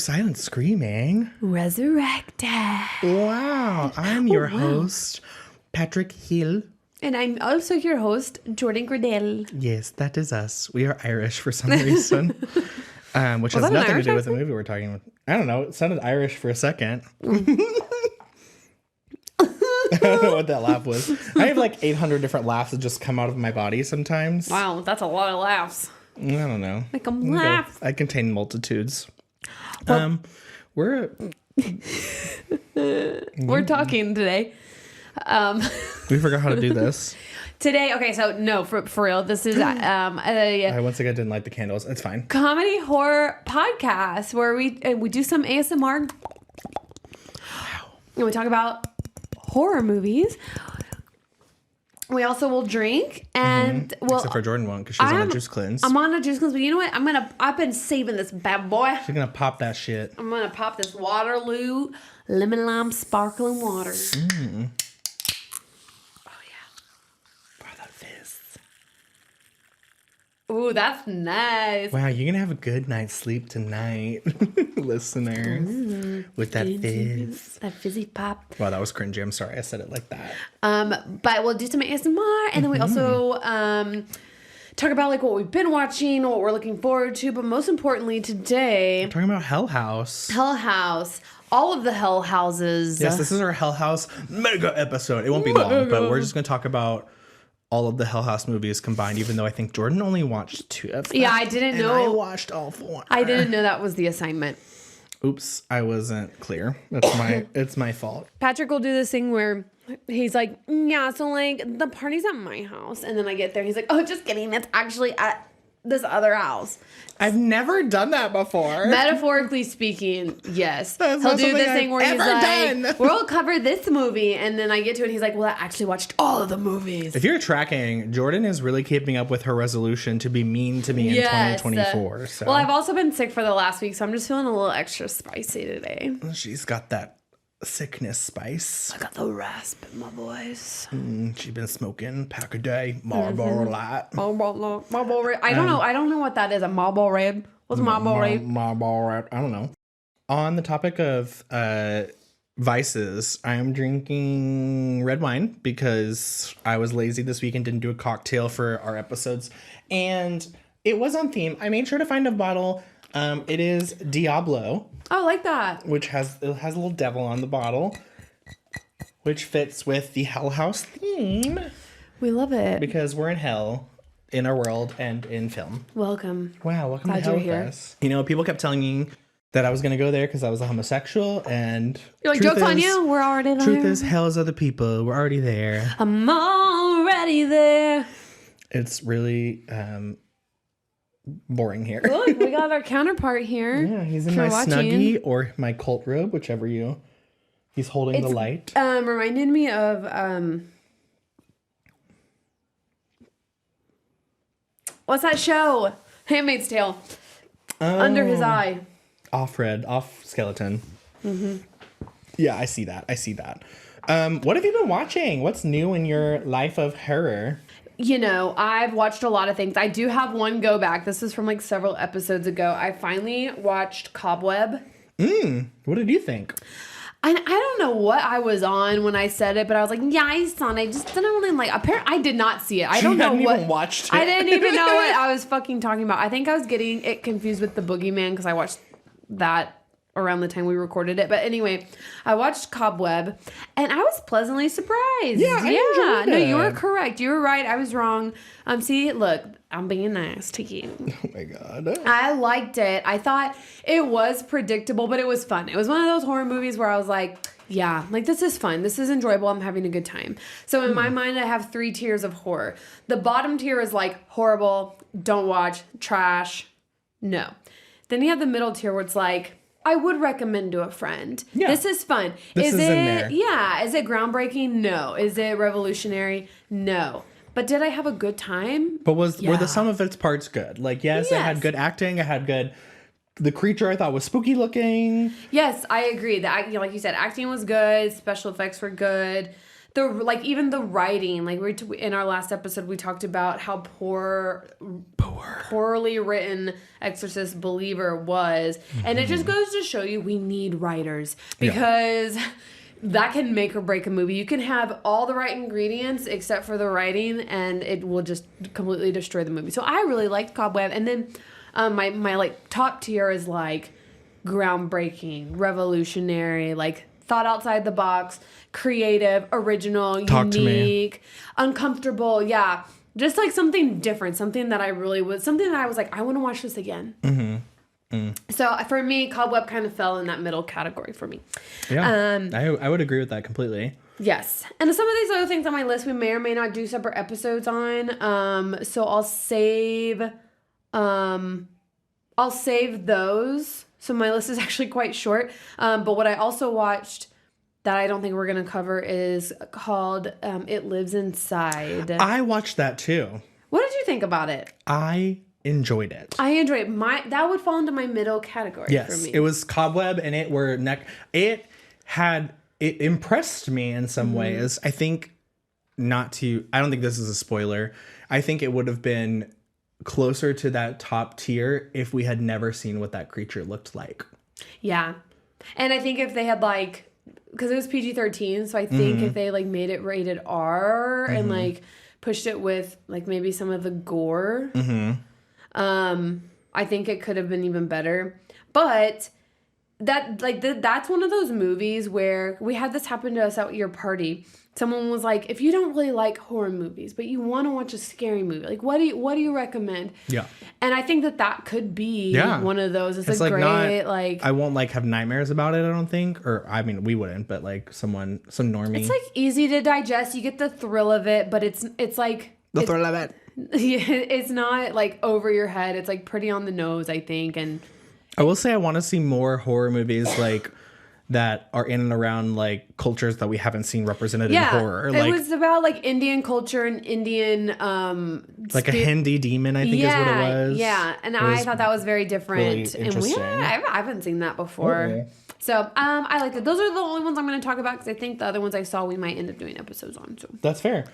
silent screaming. Resurrected. Wow. I'm your host, Patrick Hill. And I'm also your host, Jordan Gradell. Yes, that is us. We are Irish for some reason, which has nothing to do with the movie we're talking about. I don't know. It sounded Irish for a second. I don't know what that laugh was. I have like 800 different laughs that just come out of my body sometimes. Wow, that's a lot of laughs. I don't know. Make them laugh. I contain multitudes. Well, We're talking today. We forgot how to do this. Today, okay, so no, for real, this is I once again didn't light the candles. It's fine. comedy horror podcast where we do some ASMR. Wow. And we talk about horror movies. We also will drink and Except for Jordan won't because she's on a juice cleanse. I'm on a juice cleanse, but you know what? I've been saving this bad boy. She's gonna pop that shit. I'm gonna pop this Waterloo lemon lime sparkling water. Mm. Oh yeah. Wow, that fizz. Ooh, that's nice. Wow, you're gonna have a good night's sleep tonight, listeners. With that fizz. That fizzy pop. Wow, that was cringy. I'm sorry I said it like that. But we'll do some ASMR, and then we also talk about like what we've been watching, what we're looking forward to, but most importantly today, We're talking about Hell House. Hell House. All of the Hell Houses. Yes, this is our Hell House mega episode. It won't be long, but we're just gonna talk about all of the Hell House movies combined, even though I think Jordan only watched 2 of them. Yeah, I didn't know. I watched all 4. I didn't know that was the assignment. Oops, I wasn't clear. It's my fault. Patrick will do this thing where he's like, yeah, so like the party's at my house. And then I get there. He's like, oh, just kidding. It's actually at this other house. I've never done that before. Metaphorically speaking, yes. That's He'll not do this something thing where I've he's ever like, done. we'll cover this movie. And then I get to it and he's like, well, I actually watched all of the movies. If you're tracking, Jordan is really keeping up with her resolution to be mean to me in 2024. So. Well, I've also been sick for the last week, so I'm just feeling a little extra spicy today. She's got that sickness spice. I got the rasp in my voice. She's been smoking pack a day, Marlboro Light. Marlboro Red. I don't know what that is. A Marlboro Red. What's Marlboro Red? Marlboro Red. I don't know. On the topic of vices, I am drinking red wine because I was lazy this week and didn't do a cocktail for our episodes. And it was on theme. I made sure to find a bottle. It is Diablo. Oh, I like that. Which has a little devil on the bottle, which fits with the Hell House theme. We love it. Because we're in hell, in our world, and in film. Welcome. Wow, welcome Glad to hell you're with here. us. You know, people kept telling me that I was going to go there because I was a homosexual, and You're like, joke's on you. We're already there. Truth is, hell is other people. We're already there. I'm already there. It's really boring here. Look, we got our counterpart here. Yeah, he's in my Snuggie or my cult robe, whichever you. He's holding the light. Reminded me of what's that show? Handmaid's Tale. Under his eye. Off skeleton. Mm-hmm. Yeah, I see that. What have you been watching? What's new in your life of horror? You know, I've watched a lot of things. I do have one go back. This is from like several episodes ago. I finally watched Cobweb. What did you think? I don't know what I was on when I said it, but I was like, yeah, I saw it. I just didn't really like. Apparently, I did not see it. I don't know what. Even watched it. I didn't even know what I was fucking talking about. I think I was getting it confused with The Boogeyman because I watched that around the time we recorded it. But anyway, I watched Cobweb, and I was pleasantly surprised. Yeah, I enjoyed No, it. you were correct. You were right. I was wrong. See, look, I'm being nice to you. Oh my god. I liked it. I thought it was predictable, but it was fun. It was one of those horror movies where I was like, yeah, like this is fun. This is enjoyable. I'm having a good time. So in my mind, I have 3 tiers of horror. The bottom tier is like horrible, don't watch, trash, no. Then you have the middle tier where it's like, I would recommend to a friend. Yeah. This is fun. This is in there. Yeah. Is it groundbreaking? No. Is it revolutionary? No. But did I have a good time? But were the sum of its parts good? Like, yes, it had good acting. It had good. The creature I thought was spooky looking. Yes, I agree. Like you said, acting was good. Special effects were good. Even the writing. Like in our last episode, we talked about how poor poorly written Exorcist believer was. And it just goes to show you we need writers because that can make or break a movie. You can have all the right ingredients except for the writing, and it will just completely destroy the movie. So I really liked Cobweb. And then my like top tier is like groundbreaking, revolutionary, like thought outside the box, creative, original, unique, uncomfortable. Yeah. Just like something different, something that I was like, I want to watch this again. So for me, Cobweb kind of fell in that middle category for me. Yeah, I would agree with that completely. Yes. And some of these other things on my list we may or may not do separate episodes on. So I'll save those. So my list is actually quite short. But what I also watched that I don't think we're going to cover is called It Lives Inside. I watched that too. What did you think about it? I enjoyed it. I enjoyed it. That would fall into my middle category for me. It was Cobweb, and it impressed me in some ways. I think I don't think this is a spoiler. I think it would have been closer to that top tier if we had never seen what that creature looked like. Yeah. And I think if they had because it was PG-13, so I think if they made it rated R and pushed it with maybe some of the gore, I think it could have been even better. But that's one of those movies where we had this happen to us at your party. Someone was like, if you don't really like horror movies, but you want to watch a scary movie, what do you recommend? Yeah. And I think that could be one of those. It's a great, I won't have nightmares about it, I don't think. Or, I mean, we wouldn't, but some normie. It's easy to digest. You get the thrill of it, but it's like... The thrill of it. Yeah, it's not over your head. It's pretty on the nose, I think. And I will say I want to see more horror movies that are in and around cultures that we haven't seen represented in horror. It was about Indian culture and Indian a Hindi demon, I think is what it was. Yeah, and I thought that was very different. Really interesting. And I haven't seen that before. Okay. So I liked it. Those are the only ones I'm going to talk about because I think the other ones I saw we might end up doing episodes on. So that's fair.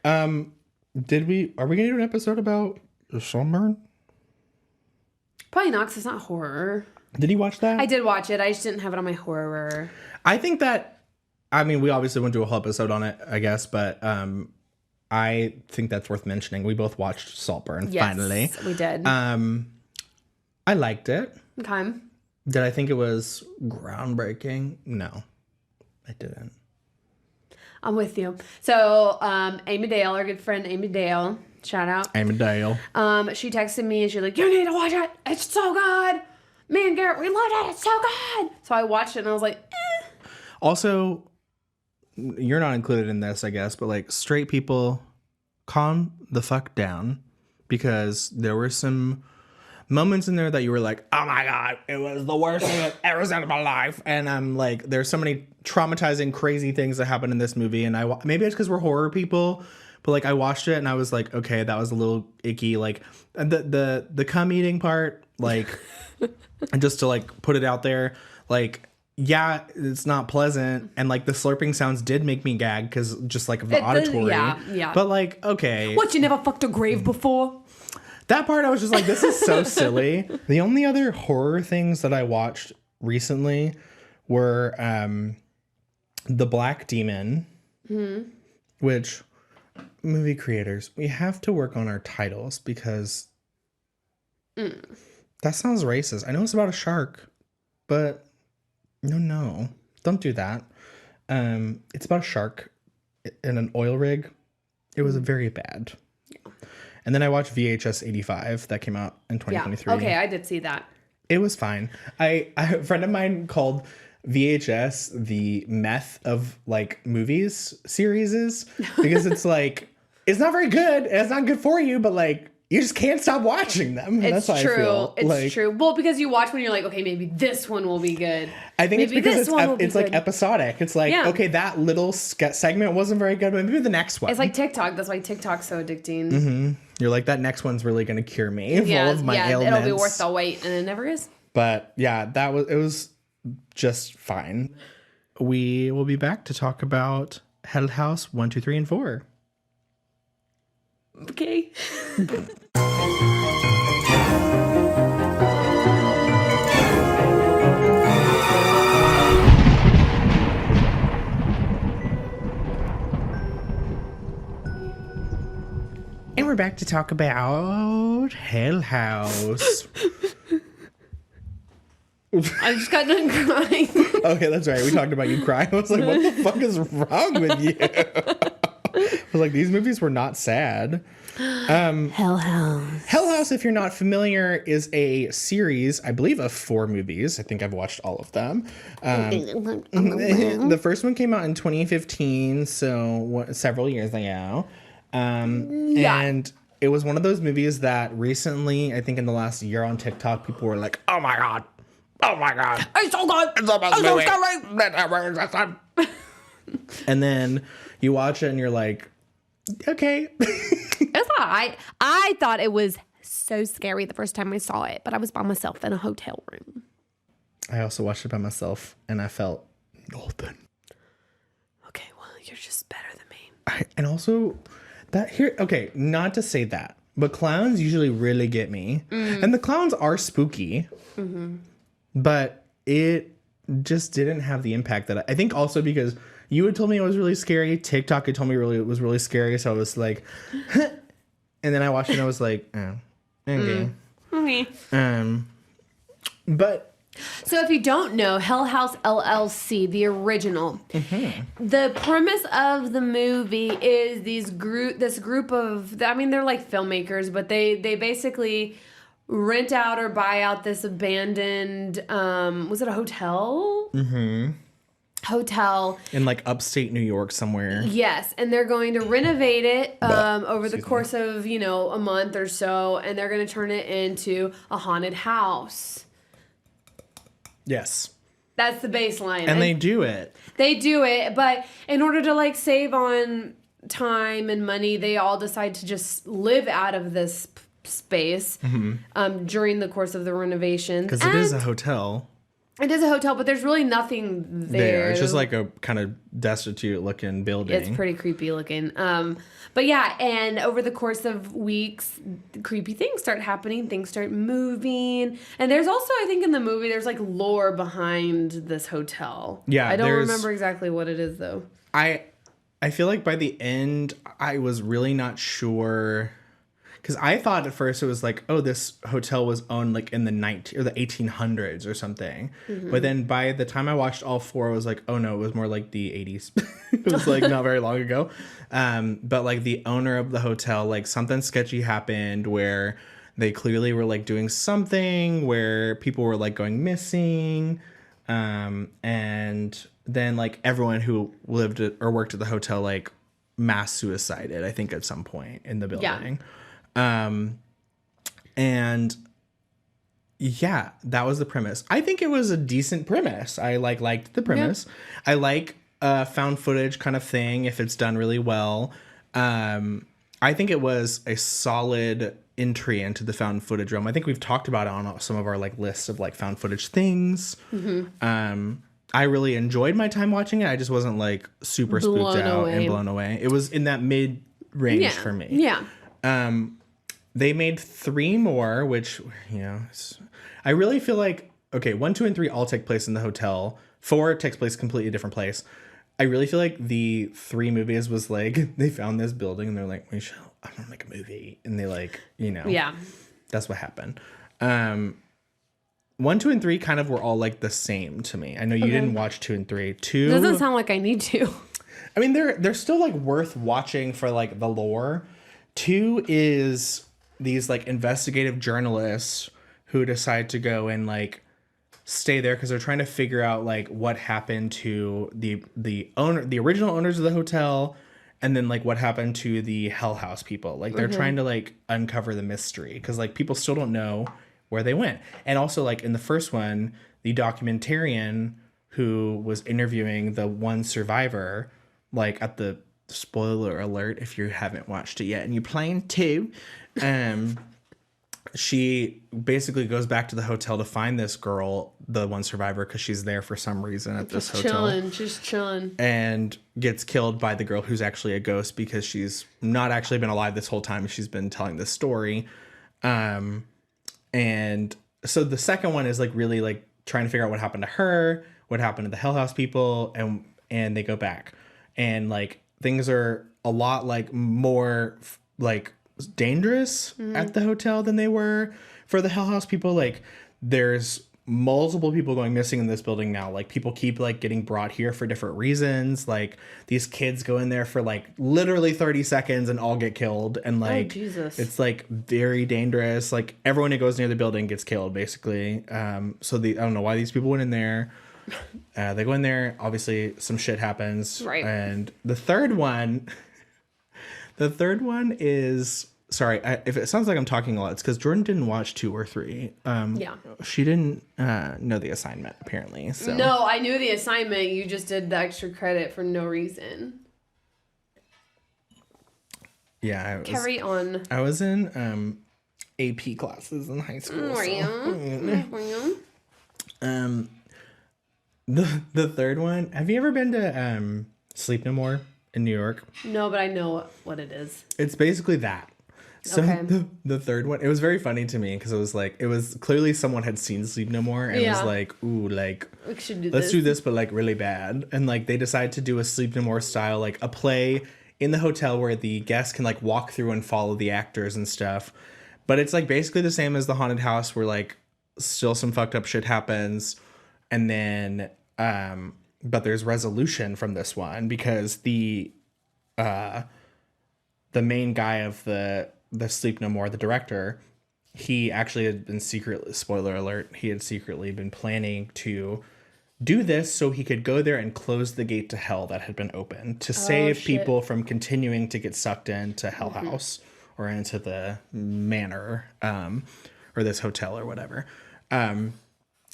Are we going to do an episode about Saltburn? Probably not, because it's not horror. Did you watch that? I did watch it. I just didn't have it on my horror. I think that, we obviously wouldn't do a whole episode on it, I guess, but I think that's worth mentioning. We both watched Saltburn, finally. Yes, we did. I liked it. Okay. Did I think it was groundbreaking? No, I didn't. I'm with you. So, Amy Dale, our good friend Amy Dale, shout out. Amy Dale. She texted me and she's like, you need to watch it. It's so good. Me and Garrett, we loved it. It's so good. So I watched it and I was like, eh. Also, you're not included in this, I guess, but straight people, calm the fuck down, because there were some moments in there that you were like, oh my God, it was the worst thing I've ever seen in my life. And I'm like, there's so many traumatizing, crazy things that happen in this movie. And maybe it's because we're horror people, but I watched it and I was like, okay, that was a little icky. The cum eating part, and just to put it out there, yeah, it's not pleasant. And the slurping sounds did make me gag because just of the auditory. Yeah. But okay. What, you never fucked a grave before? That part I was just like, this is so silly. The only other horror things that I watched recently were The Black Demon, which movie creators, we have to work on our titles because that sounds racist. I know it's about a shark, but no, don't do that. It's about a shark in an oil rig. It was very bad. Yeah. And then I watched VHS 85 that came out in 2023. Yeah. Okay, I did see that. It was fine. A friend of mine called VHS the meth of movies series because it's it's not very good and it's not good for you, but you just can't stop watching them. It's That's true. How I feel. It's true. Well, because you watch when you're like, okay, maybe this one will be good. I think maybe it's because it's episodic. It's okay, that little segment wasn't very good, but maybe the next one. It's like TikTok. That's why TikTok's so addicting. Mm-hmm. You're like, that next one's really going to cure me of all of my ailments. It'll be worth the wait, and it never is. But yeah, it was just fine. We will be back to talk about Hell House 1, 2, 3, and 4. Okay. back to talk about Hell House. I just got done crying. Okay, that's right. We talked about you crying. I was like, what the fuck is wrong with you? I was like, these movies were not sad. Hell House. Hell House, if you're not familiar, is a series, I believe, of 4 movies. I think I've watched all of them. The first one came out in 2015, so several years ago. And it was one of those movies that recently, I think in the last year on TikTok, people were like, oh my God. Oh my God. It's so good. It's the best movie. And then you watch it and you're like, okay. It's all right. I thought it was so scary the first time I saw it, but I was by myself in a hotel room. I also watched it by myself and I felt nothing. Okay, well, you're just better than me. And also, okay, not to say that, but clowns usually really get me. And the clowns are spooky. But it just didn't have the impact that I think also because you had told me it was really scary. TikTok had told me it was really scary. So I was like, and then I watched it and I was like, oh, okay. Okay. But so if you don't know, Hell House LLC, the original, the premise of the movie is this group of, I mean, they're like filmmakers, but they basically rent out or buy out this abandoned, was it a hotel? Hotel. In like upstate New York somewhere. Yes, and they're going to renovate it over the course of, a month or so, and they're going to turn it into a haunted house. Yes. That's the baseline. And they do it. They do it, but in order to like save on time and money, they all decide to just live out of this space during the course of the renovations. Because it is a hotel. It is a hotel, but there's really nothing there. It's just like a kind of destitute looking building. It's pretty creepy looking. But yeah, and over the course of weeks, creepy things start happening. Things start moving. And there's also, I think in the movie, there's like lore behind this hotel. Yeah, I don't remember exactly what it is though. I feel like by the end, I was really not sure. Because I thought at first it was like, oh, this hotel was owned like in the 1800s or something. But then by the time I watched all 4, I was like, oh no, it was more like the 80s. It was like not very long ago. But like the owner of the hotel, like something sketchy happened where they clearly were like doing something where people were like going missing. And then like everyone who lived or worked at the hotel like mass suicided, I think at some point in the building. Yeah. And yeah, that was the premise. I think it was a decent premise. I liked the premise. Yep. I like found footage kind of thing if it's done really well. I think it was a solid entry into the found footage realm. I think we've talked about it on some of our like lists of like found footage things. I really enjoyed my time watching it. I just wasn't like super spooked out and blown away. It was in that mid range for me. Yeah. They made 3 more, which, I really feel like, okay, 1, 2, and 3 all take place in the hotel. 4 takes place completely different place. I really feel like the 3 movies was like, they found this building and they're like, I'm gonna make a movie. And they like, Yeah. That's what happened. 1, 2, and 3 kind of were all like the same to me. I know you didn't watch 2 and 3. 2 doesn't sound like I need to. I mean, they're still like worth watching for like the lore. 2 is these like investigative journalists who decide to go and like stay there because they're trying to figure out like what happened to the original owners of the hotel, and then like what happened to the Hell House people. Like they're trying to like uncover the mystery because like people still don't know where they went. And also like in the first one, the documentarian who was interviewing the one survivor, like at the spoiler alert if you haven't watched it yet and you plan to, she basically goes back to the hotel to find this girl, the one survivor, because she's there for some reason at this hotel. Just chilling. And gets killed by the girl who's actually a ghost because she's not actually been alive this whole time. She's been telling this story. And so the second one is like really like trying to figure out what happened to her, what happened to the Hell House people, and they go back. And like things are a lot like more like dangerous at the hotel than they were for the Hell House people. Like, there's multiple people going missing in this building now. Like, people keep like getting brought here for different reasons. Like, these kids go in there for like literally 30 seconds and all get killed. And like, Jesus. It's like very dangerous. Like, everyone who goes near the building gets killed basically. So I don't know why these people went in there. They go in there. Obviously, some shit happens. Right. And the third one is, sorry, if it sounds like I'm talking a lot, it's because Jordan didn't watch 2 or 3. Yeah. She didn't know the assignment, apparently. So. No, I knew the assignment. You just did the extra credit for no reason. Yeah. Carry on. I was in AP classes in high school. Were you? The third one, have you ever been to Sleep No More in New York? No, but I know what it is. It's basically that. So Okay. the third one, it was very funny to me because it was clearly someone had seen Sleep No More and was like, ooh, like, We should do let's do this, but like really bad. And like they decided to do a Sleep No More style, like a play in the hotel where the guests can like walk through and follow the actors and stuff. But it's like basically the same as the haunted house where like still some fucked up shit happens. And then, but there's resolution from this one because the main guy of the Sleep No More, the director, he actually had been secretly, spoiler alert, he had secretly been planning to do this so he could go there and close the gate to hell that had been opened to save people from continuing to get sucked into Hell House or into the manor or this hotel or whatever.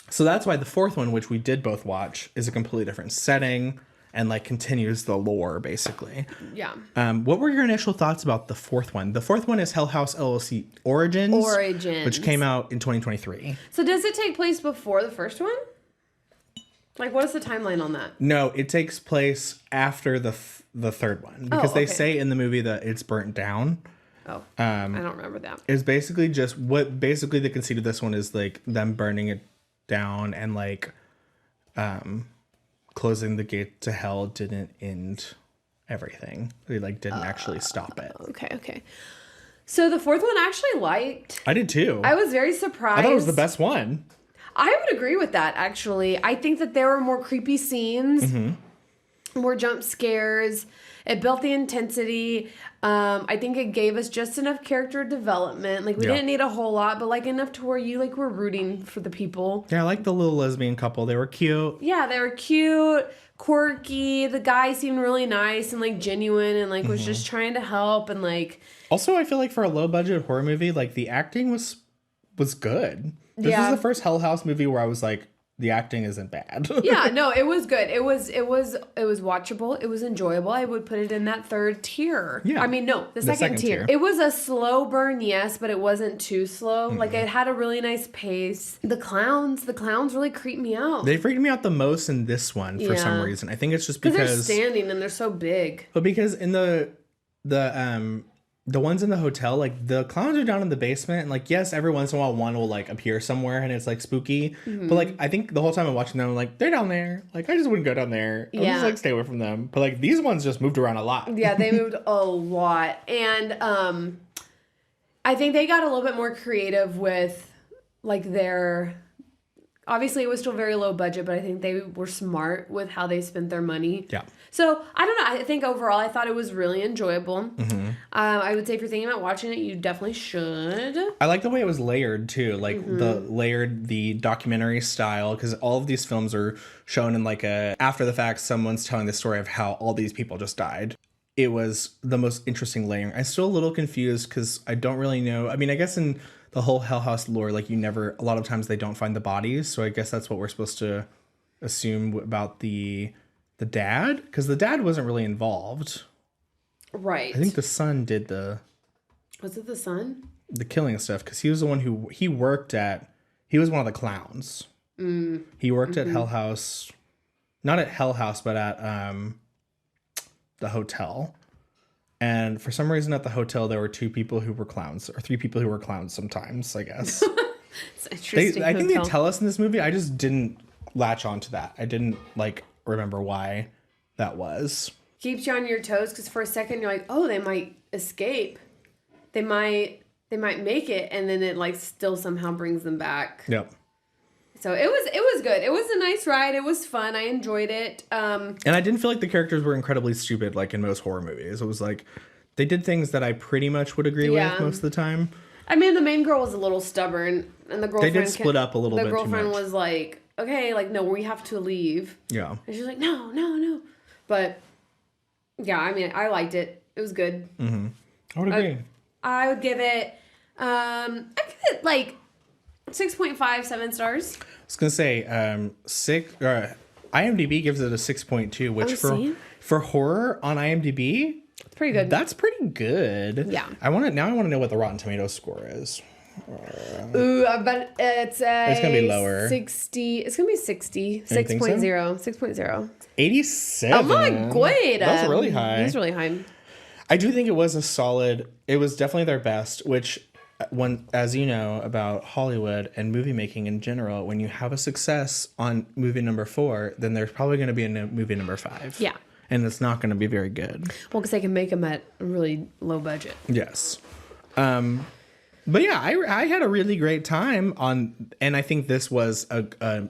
So that's why the fourth one, which we did both watch, is a completely different setting and like continues the lore basically. Yeah. What were your initial thoughts about the fourth one? The fourth one is Hell House LLC Origins, which came out in 2023. So does it take place before the first one? Like, what is the timeline on that? No, it takes place after the third one because they okay. say in the movie that it's burnt down. Oh, I don't remember that. It's basically just basically the conceit of this one is like them burning it down and like closing the gate to hell didn't end everything. They like didn't actually stop it. Okay. So the fourth one I actually liked. I did too. I was very surprised. I thought it was the best one. I would agree with that, actually. I think that there were more creepy scenes, more jump scares. It built the intensity. I think it gave us just enough character development. Like, we didn't need a whole lot, but like enough to where you like were rooting for the people. Yeah, I like the little lesbian couple. They were cute. Yeah, they were cute, quirky. The guy seemed really nice and like genuine and like was just trying to help and like. Also, I feel like for a low budget horror movie, like the acting was good. This is the first Hell House movie where I was like, the acting isn't bad. Yeah, no, it was good. It was watchable. It was enjoyable. I would put it in that third tier. Yeah. I mean, no, the second tier. It was a slow burn, yes, but it wasn't too slow. Like, it had a really nice pace. The clowns really creeped me out. They freaked me out the most in this one for some reason. I think it's just because they're standing and they're so big. But because in the ones in the hotel, like the clowns are down in the basement and like, yes, every once in a while one will like appear somewhere and it's like spooky. But like, I think the whole time I'm watching them, I'm like, they're down there. Like, I just wouldn't go down there. I'll just like stay away from them. But like these ones just moved around a lot. Yeah, they moved a lot. And I think they got a little bit more creative with like their... Obviously, it was still very low budget, but I think they were smart with how they spent their money. Yeah. So, I don't know. I think overall, I thought it was really enjoyable. I would say if you're thinking about watching it, you definitely should. I like the way it was layered, too. Like, the documentary style, because all of these films are shown in, like, after the fact, someone's telling the story of how all these people just died. It was the most interesting layering. I'm still a little confused, because I don't really know. I mean, I guess in the whole Hell House lore, like, a lot of times they don't find the bodies, so I guess that's what we're supposed to assume about the dad, because the dad wasn't really involved. Right. I think the son did Was it the son? The killing stuff, because he was the one who he was one of the clowns. He worked at Hell House, not at Hell House, but at the hotel. And for some reason at the hotel there were 2 people who were clowns, or 3 people who were clowns sometimes, I guess. It's interesting. I think they tell us in this movie. I just didn't latch on to that. I didn't remember why that was. Keeps you on your toes because for a second you're like, oh, they might escape. they might make it, and then it like still somehow brings them back. Yep. So it was good. It was a nice ride. It was fun. I enjoyed it. And I didn't feel like the characters were incredibly stupid like in most horror movies. It was like they did things that I pretty much would agree with most of the time. I mean, the main girl was a little stubborn, and the girlfriend they did split up a little bit. The girlfriend too much. was like, "Okay, like no, we have to leave." Yeah. And she's like, "No." But yeah, I mean, I liked it. It was good. Mm-hmm. I would agree. I would give it. I give it like 6.5, 7 stars. I was gonna say IMDb gives it a 6.2, which for horror on IMDb, it's pretty good. That's pretty good. Yeah. I want to know what the Rotten Tomatoes score is. Ooh, I bet it's gonna be lower. 60. It's gonna be 60. 6.0. 6.0. 87. Oh my god. That's really high. That's really high. I do think it was it was definitely their best, which as you know about Hollywood and movie making in general, when you have a success on movie number 4, then there's probably going to be a movie number 5. Yeah. And it's not going to be very good. Well, because they can make them at a really low budget. Yes. But yeah, I had a really great time and I think this was a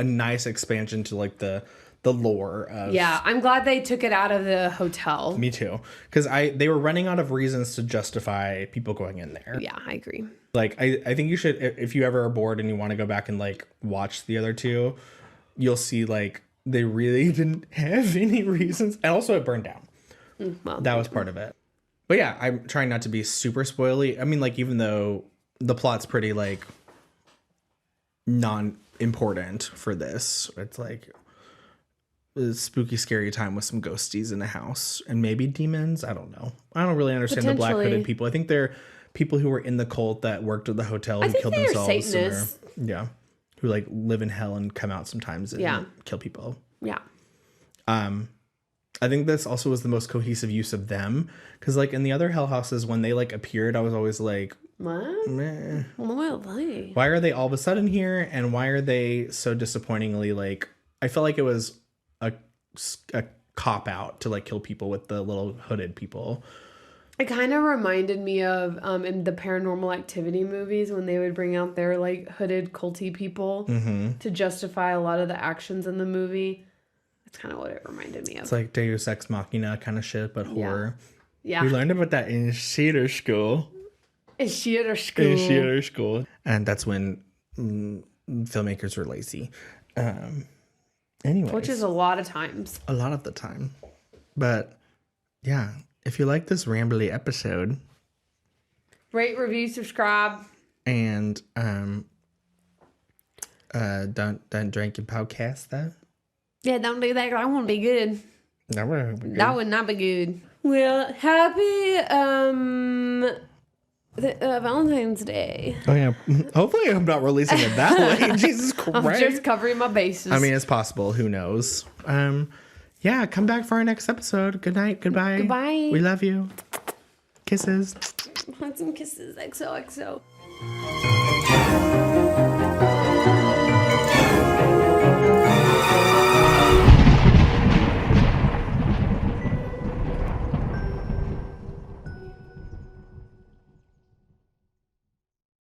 nice expansion to like the lore of. Yeah, I'm glad they took it out of the hotel. Me too, because they were running out of reasons to justify people going in there. Yeah, I agree. Like I think you should, if you ever are bored and you want to go back and like watch the other two, you'll see like they really didn't have any reasons, and also it burned down. Well, that was part of it. But yeah, I'm trying not to be super spoily. I mean, like, even though the plot's pretty like non-important for this, it's like a spooky, scary time with some ghosties in a house and maybe demons. I don't know. I don't really understand the black hooded people. I think they're people who were in the cult that worked at the hotel and killed themselves. Satanists. Yeah, who like live in hell and come out sometimes and kill people. Yeah. I think this also was the most cohesive use of them, because like in the other Hell Houses, when they like appeared, I was always like, what? Meh. Why are they all of a sudden here, and why are they so disappointingly like? I felt like it was a cop out to like kill people with the little hooded people. It kind of reminded me of in the Paranormal Activity movies when they would bring out their like hooded culty people to justify a lot of the actions in the movie. That's kind of what it reminded me of. It's like Deus Ex Machina kind of shit, but horror. Yeah. We learned about that in theater school. In theater school. And that's when filmmakers were lazy. Anyways. Which is a lot of times. A lot of the time. But yeah, if you like this rambly episode. Rate, review, subscribe. And don't drink your podcast though. Yeah, don't do that. I want to be good. That would not be good. Well, happy Valentine's Day. Oh yeah. Hopefully I'm not releasing it that way. Jesus Christ. I'm just covering my bases. I mean, it's possible. Who knows? Yeah, come back for our next episode. Good night. Goodbye. Goodbye. We love you. Kisses. Want some kisses. XOXO.